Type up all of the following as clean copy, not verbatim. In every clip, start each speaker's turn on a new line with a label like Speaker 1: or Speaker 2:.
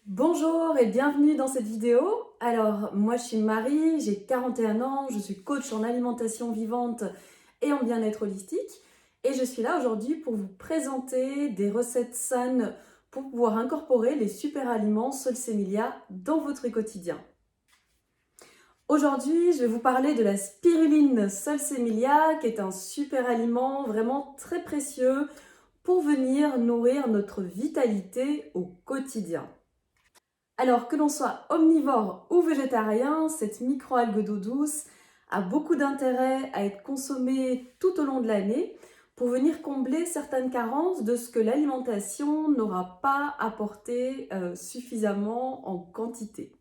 Speaker 1: Bonjour et bienvenue dans cette vidéo. Alors, moi je suis Marie, j'ai 41 ans, je suis coach en alimentation vivante et en bien-être holistique. Et je suis là aujourd'hui pour vous présenter des recettes saines pour pouvoir incorporer les super aliments Solsemilia dans votre quotidien. Aujourd'hui, je vais vous parler de la spiruline Solsemilia, qui est un super aliment vraiment très précieux pour venir nourrir notre vitalité au quotidien. Alors que l'on soit omnivore ou végétarien, cette microalgue d'eau douce a beaucoup d'intérêt à être consommée tout au long de l'année pour venir combler certaines carences de ce que l'alimentation n'aura pas apporté suffisamment en quantité.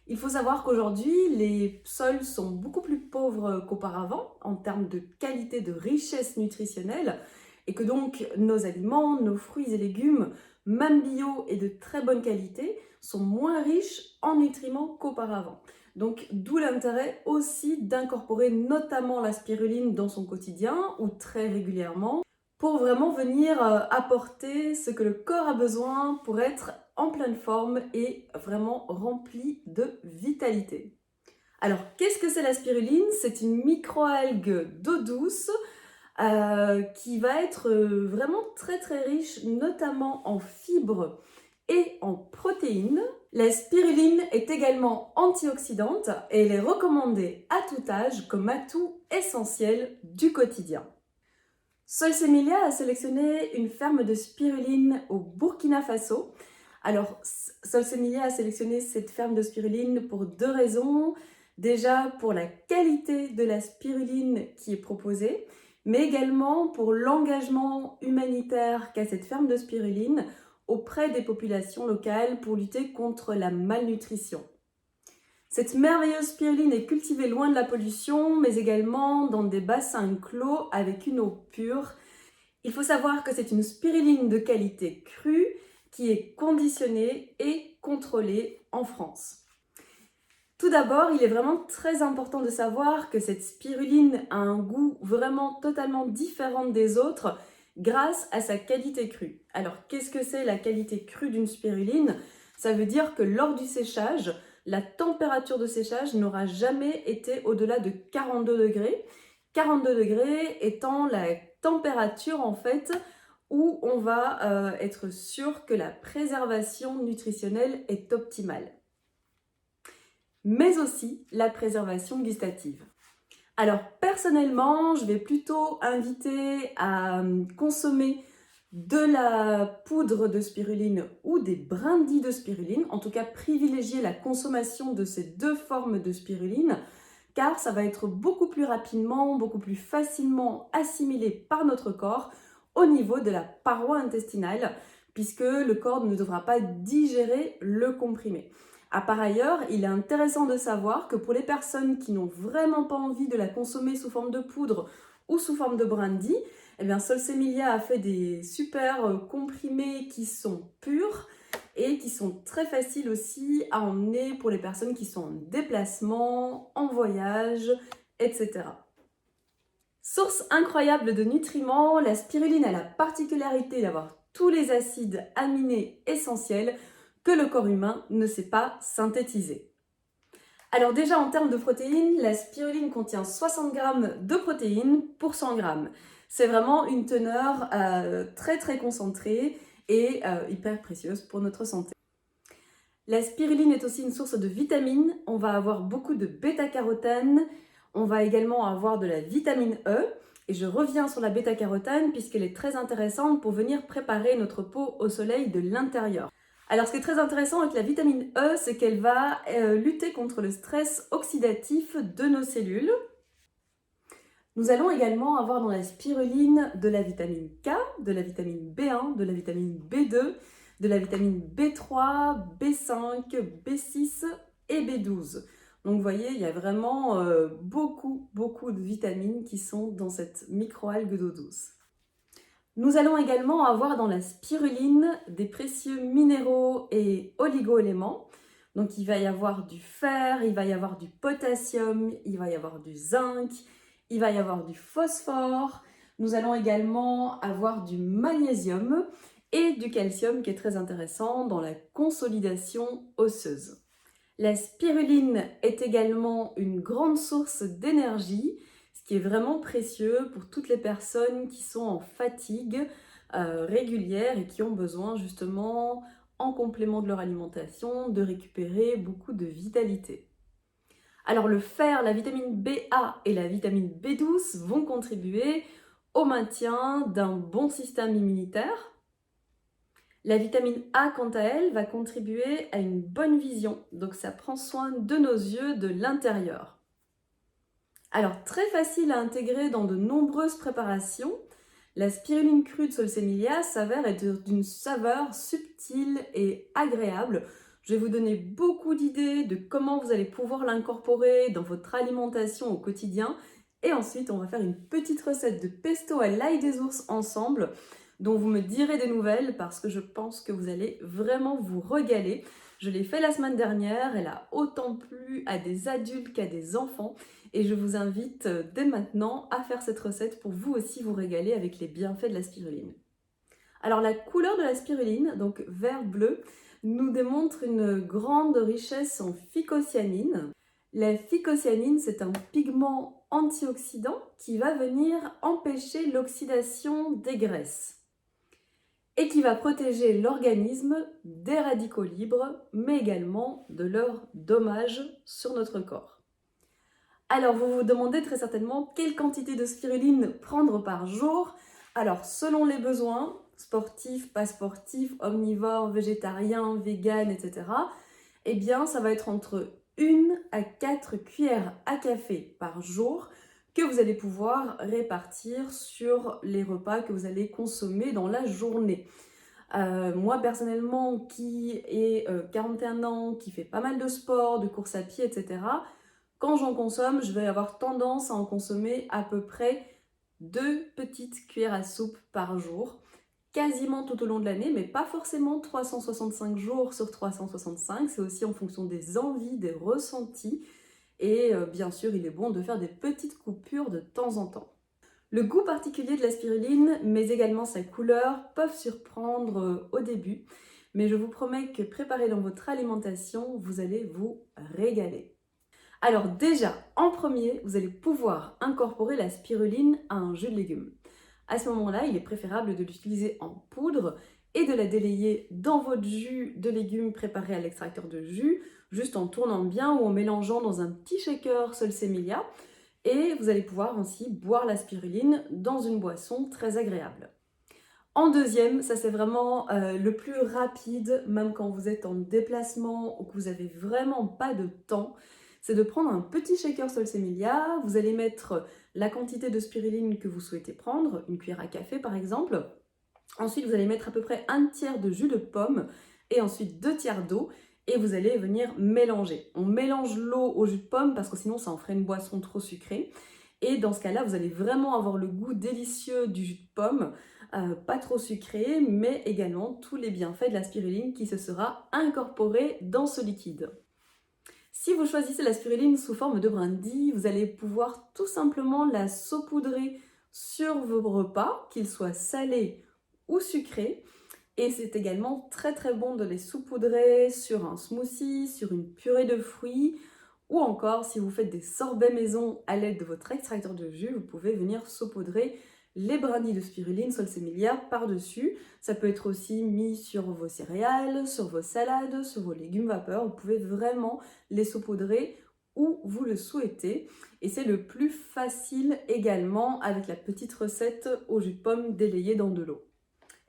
Speaker 1: Il faut savoir qu'aujourd'hui, les sols sont beaucoup plus pauvres qu'auparavant en termes de qualité, de richesse nutritionnelle, et que donc nos aliments, nos fruits et légumes, même bio et de très bonne qualité, sont moins riches en nutriments qu'auparavant. Donc d'où l'intérêt aussi d'incorporer notamment la spiruline dans son quotidien ou très régulièrement pour vraiment venir apporter ce que le corps a besoin pour être en pleine forme et vraiment rempli de vitalité. Alors, qu'est-ce que c'est la spiruline? C'est une microalgue d'eau douce qui va être vraiment très très riche, notamment en fibres et en protéines. La spiruline est également antioxydante et elle est recommandée à tout âge comme atout essentiel du quotidien. Solsemilia a sélectionné une ferme de spiruline au Burkina Faso. Alors, Solsemilia a sélectionné cette ferme de spiruline pour deux raisons. Déjà pour la qualité de la spiruline qui est proposée, mais également pour l'engagement humanitaire qu'a cette ferme de spiruline auprès des populations locales pour lutter contre la malnutrition. Cette merveilleuse spiruline est cultivée loin de la pollution, mais également dans des bassins clos avec une eau pure. Il faut savoir que c'est une spiruline de qualité crue qui est conditionnée et contrôlée en France. Tout d'abord, il est vraiment très important de savoir que cette spiruline a un goût vraiment totalement différent des autres grâce à sa qualité crue. Alors, qu'est-ce que c'est la qualité crue d'une spiruline? Ça veut dire que lors du séchage, la température de séchage n'aura jamais été au-delà de 42 degrés. 42 degrés étant la température en fait où on va être sûr que la préservation nutritionnelle est optimale, mais aussi la préservation gustative. Alors personnellement, je vais plutôt inviter à consommer de la poudre de spiruline ou des brindilles de spiruline, en tout cas privilégier la consommation de ces deux formes de spiruline, car ça va être beaucoup plus rapidement, beaucoup plus facilement assimilé par notre corps au niveau de la paroi intestinale, puisque le corps ne devra pas digérer le comprimé. Par ailleurs, il est intéressant de savoir que pour les personnes qui n'ont vraiment pas envie de la consommer sous forme de poudre ou sous forme de brandy, eh bien Solsemilia a fait des super comprimés qui sont purs et qui sont très faciles aussi à emmener pour les personnes qui sont en déplacement, en voyage, etc. Source incroyable de nutriments, la spiruline a la particularité d'avoir tous les acides aminés essentiels que le corps humain ne sait pas synthétiser. Alors déjà en termes de protéines, la spiruline contient 60 g de protéines pour 100 g. C'est vraiment une teneur très très concentrée et hyper précieuse pour notre santé. La spiruline est aussi une source de vitamines. On va avoir beaucoup de bêta-carotène. On va également avoir de la vitamine E. Et je reviens sur la bêta-carotène puisqu'elle est très intéressante pour venir préparer notre peau au soleil de l'intérieur. Alors ce qui est très intéressant avec la vitamine E, c'est qu'elle va lutter contre le stress oxydatif de nos cellules. Nous allons également avoir dans la spiruline de la vitamine K, de la vitamine B1, de la vitamine B2, de la vitamine B3, B5, B6 et B12. Donc vous voyez, il y a vraiment beaucoup de vitamines qui sont dans cette microalgue d'eau douce. Nous allons également avoir dans la spiruline des précieux minéraux et oligo-éléments. Donc il va y avoir du fer, il va y avoir du potassium, il va y avoir du zinc, il va y avoir du phosphore. Nous allons également avoir du magnésium et du calcium qui est très intéressant dans la consolidation osseuse. La spiruline est également une grande source d'énergie, ce qui est vraiment précieux pour toutes les personnes qui sont en fatigue régulière et qui ont besoin justement, en complément de leur alimentation, de récupérer beaucoup de vitalité. Alors le fer, la vitamine BA et la vitamine B12 vont contribuer au maintien d'un bon système immunitaire. La vitamine A, quant à elle, va contribuer à une bonne vision, donc ça prend soin de nos yeux de l'intérieur. Alors, très facile à intégrer dans de nombreuses préparations, la spiruline crue de Solsemilia s'avère être d'une saveur subtile et agréable. Je vais vous donner beaucoup d'idées de comment vous allez pouvoir l'incorporer dans votre alimentation au quotidien. Et ensuite, on va faire une petite recette de pesto à l'ail des ours ensemble, dont vous me direz des nouvelles parce que je pense que vous allez vraiment vous régaler. Je l'ai fait la semaine dernière, elle a autant plu à des adultes qu'à des enfants et je vous invite dès maintenant à faire cette recette pour vous aussi vous régaler avec les bienfaits de la spiruline. Alors la couleur de la spiruline, donc vert-bleu, nous démontre une grande richesse en phycocyanine. La phycocyanine, c'est un pigment antioxydant qui va venir empêcher l'oxydation des graisses et qui va protéger l'organisme des radicaux libres, mais également de leurs dommages sur notre corps. Alors, vous vous demandez très certainement quelle quantité de spiruline prendre par jour. Alors, selon les besoins, sportifs, pas sportifs, omnivores, végétariens, véganes, etc., eh bien, ça va être entre 1 à 4 cuillères à café par jour que vous allez pouvoir répartir sur les repas que vous allez consommer dans la journée. Moi personnellement qui ai 41 ans, qui fait pas mal de sport, de course à pied, etc., quand j'en consomme, je vais avoir tendance à en consommer à peu près 2 petites cuillères à soupe par jour, quasiment tout au long de l'année, mais pas forcément 365 jours sur 365, c'est aussi en fonction des envies, des ressentis, et bien sûr, il est bon de faire des petites coupures de temps en temps. Le goût particulier de la spiruline, mais également sa couleur, peuvent surprendre au début, mais je vous promets que préparé dans votre alimentation, vous allez vous régaler. Alors déjà, en premier, vous allez pouvoir incorporer la spiruline à un jus de légumes. À ce moment-là, il est préférable de l'utiliser en poudre et de la délayer dans votre jus de légumes préparé à l'extracteur de jus, juste en tournant bien ou en mélangeant dans un petit shaker Solsemilia. Et vous allez pouvoir aussi boire la spiruline dans une boisson très agréable. En deuxième, ça c'est vraiment le plus rapide, même quand vous êtes en déplacement ou que vous n'avez vraiment pas de temps, c'est de prendre un petit shaker Solsemilia, vous allez mettre la quantité de spiruline que vous souhaitez prendre, une cuillère à café par exemple. Ensuite, vous allez mettre à peu près un tiers de jus de pomme et ensuite 2 tiers d'eau et vous allez venir mélanger. On mélange l'eau au jus de pomme parce que sinon ça en ferait une boisson trop sucrée. Et dans ce cas-là, vous allez vraiment avoir le goût délicieux du jus de pomme, pas trop sucré, mais également tous les bienfaits de la spiruline qui se sera incorporé dans ce liquide. Si vous choisissez la spiruline sous forme de brindilles, vous allez pouvoir tout simplement la saupoudrer sur vos repas, qu'ils soient salés ou sucrés. Et c'est également très très bon de les saupoudrer sur un smoothie, sur une purée de fruits, ou encore si vous faites des sorbets maison à l'aide de votre extracteur de jus, vous pouvez venir saupoudrer les brindilles de spiruline Solsemilia par-dessus. Ça peut être aussi mis sur vos céréales, sur vos salades, sur vos légumes vapeur. Vous pouvez vraiment les saupoudrer où vous le souhaitez. Et c'est le plus facile également avec la petite recette au jus de pomme délayé dans de l'eau.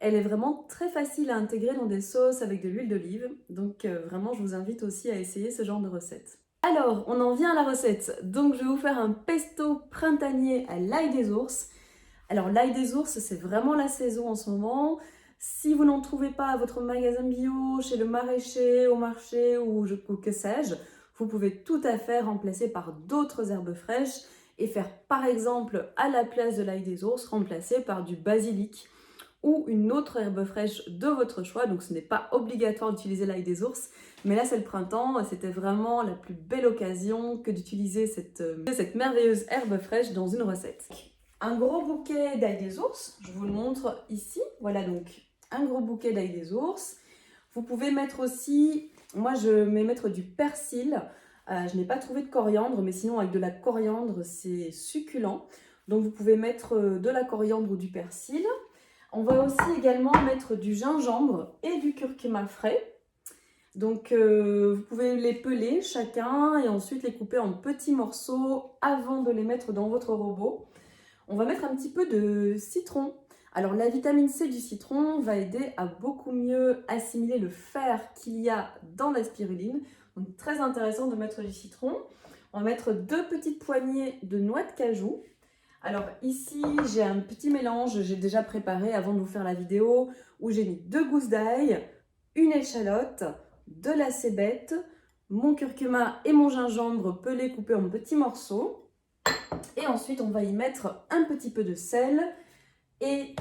Speaker 1: Elle est vraiment très facile à intégrer dans des sauces avec de l'huile d'olive. Donc vraiment, je vous invite aussi à essayer ce genre de recette. Alors, on en vient à la recette. Donc je vais vous faire un pesto printanier à l'ail des ours. Alors l'ail des ours, c'est vraiment la saison en ce moment. Si vous n'en trouvez pas à votre magasin bio, chez le maraîcher, au marché ou que sais-je, vous pouvez tout à fait remplacer par d'autres herbes fraîches et faire par exemple à la place de l'ail des ours, remplacer par du basilic ou une autre herbe fraîche de votre choix. Donc ce n'est pas obligatoire d'utiliser l'ail des ours, mais là c'est le printemps, c'était vraiment la plus belle occasion que d'utiliser cette merveilleuse herbe fraîche dans une recette. Un gros bouquet d'ail des ours, je vous le montre ici. Voilà donc un gros bouquet d'ail des ours. Vous pouvez mettre aussi, moi je vais mettre du persil. Je n'ai pas trouvé de coriandre, mais sinon avec de la coriandre, c'est succulent. Donc vous pouvez mettre de la coriandre ou du persil. On va aussi également mettre du gingembre et du curcuma frais. Donc vous pouvez les peler chacun et ensuite les couper en petits morceaux avant de les mettre dans votre robot. On va mettre un petit peu de citron. Alors la vitamine C du citron va aider à beaucoup mieux assimiler le fer qu'il y a dans la spiruline. Donc très intéressant de mettre du citron. On va mettre 2 petites poignées de noix de cajou. Alors ici j'ai un petit mélange, j'ai déjà préparé avant de vous faire la vidéo, où j'ai mis 2 gousses d'ail, une échalote, de la cébette, mon curcuma et mon gingembre pelés coupés en petits morceaux. Et ensuite on va y mettre un petit peu de sel et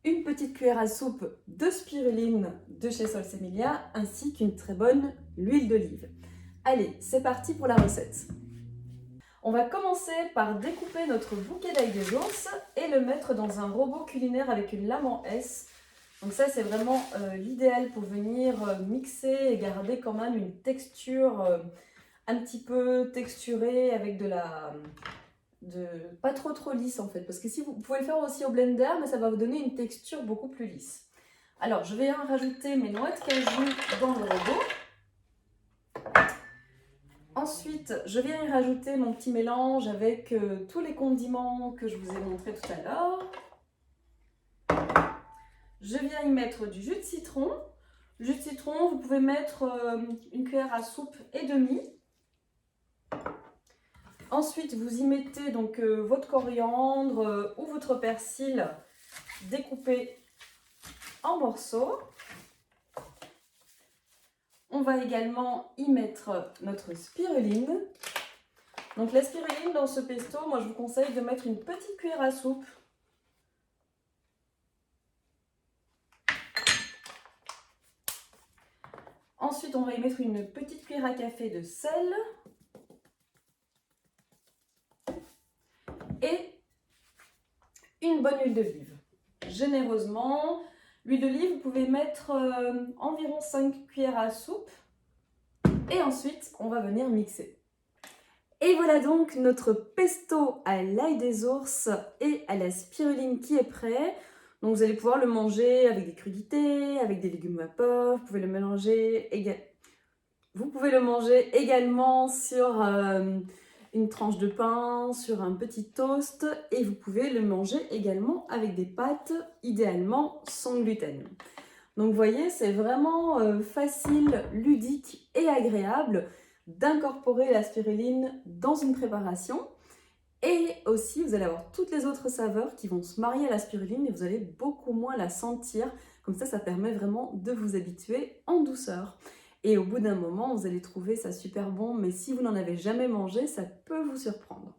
Speaker 1: une petite cuillère à soupe de spiruline de chez Solsemilia, ainsi qu'une très bonne huile d'olive. Allez, c'est parti pour la recette. On va commencer par découper notre bouquet d'ail des ours et le mettre dans un robot culinaire avec une lame en S. Donc ça, c'est vraiment l'idéal pour venir mixer et garder quand même une texture un petit peu texturée avec pas trop lisse en fait. Parce que si vous pouvez le faire aussi au blender, mais ça va vous donner une texture beaucoup plus lisse. Alors, je vais rajouter mes noix de cajou dans le robot. Ensuite, je viens y rajouter mon petit mélange avec tous les condiments que je vous ai montré tout à l'heure. Je viens y mettre du jus de citron. Le jus de citron, vous pouvez mettre une cuillère à soupe et demie. Ensuite, vous y mettez donc votre coriandre ou votre persil découpé en morceaux. On va également y mettre notre spiruline. Donc la spiruline dans ce pesto, moi je vous conseille de mettre une petite cuillère à soupe. Ensuite, on va y mettre une petite cuillère à café de sel. Et une bonne huile d'olive. Généreusement, l'huile d'olive, vous pouvez mettre environ 5 cuillères à soupe. Et ensuite, on va venir mixer. Et voilà donc notre pesto à l'ail des ours et à la spiruline qui est prêt. Donc vous allez pouvoir le manger avec des crudités, avec des légumes vapeur. Vous pouvez le manger également sur une tranche de pain, sur un petit toast. Et vous pouvez le manger également avec des pâtes, idéalement sans gluten. Donc vous voyez, c'est vraiment facile, ludique et agréable d'incorporer la spiruline dans une préparation. Et aussi, vous allez avoir toutes les autres saveurs qui vont se marier à la spiruline et vous allez beaucoup moins la sentir. Comme ça permet vraiment de vous habituer en douceur. Et au bout d'un moment, vous allez trouver ça super bon, mais si vous n'en avez jamais mangé, ça peut vous surprendre.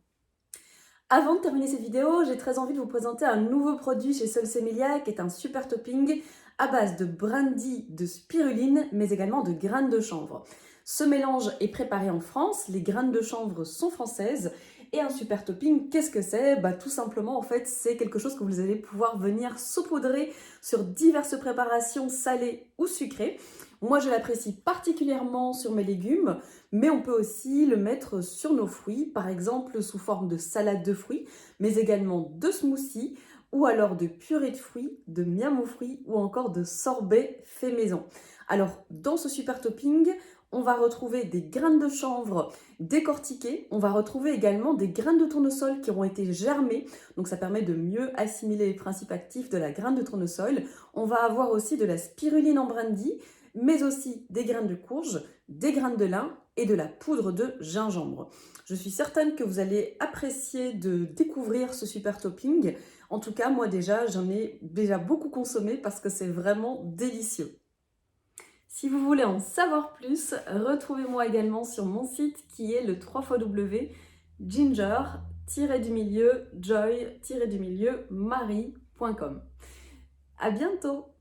Speaker 1: Avant de terminer cette vidéo, j'ai très envie de vous présenter un nouveau produit chez Solsemilia qui est un super topping à base de brandy de spiruline, mais également de graines de chanvre. Ce mélange est préparé en France, les graines de chanvre sont françaises. Et un super topping, qu'est-ce que c'est? Tout simplement, en fait, c'est quelque chose que vous allez pouvoir venir saupoudrer sur diverses préparations salées ou sucrées. Moi, je l'apprécie particulièrement sur mes légumes, mais on peut aussi le mettre sur nos fruits, par exemple sous forme de salade de fruits, mais également de smoothie, ou alors de purée de fruits, de miam aux fruits, ou encore de sorbet fait maison. Alors, dans ce super topping, on va retrouver des graines de chanvre décortiquées. On va retrouver également des graines de tournesol qui auront été germées. Donc ça permet de mieux assimiler les principes actifs de la graine de tournesol. On va avoir aussi de la spiruline en brandy, mais aussi des graines de courge, des graines de lin et de la poudre de gingembre. Je suis certaine que vous allez apprécier de découvrir ce super topping. En tout cas, moi déjà, j'en ai déjà beaucoup consommé parce que c'est vraiment délicieux. Si vous voulez en savoir plus, retrouvez-moi également sur mon site qui est le www.ginger-joy-marie.com. À bientôt!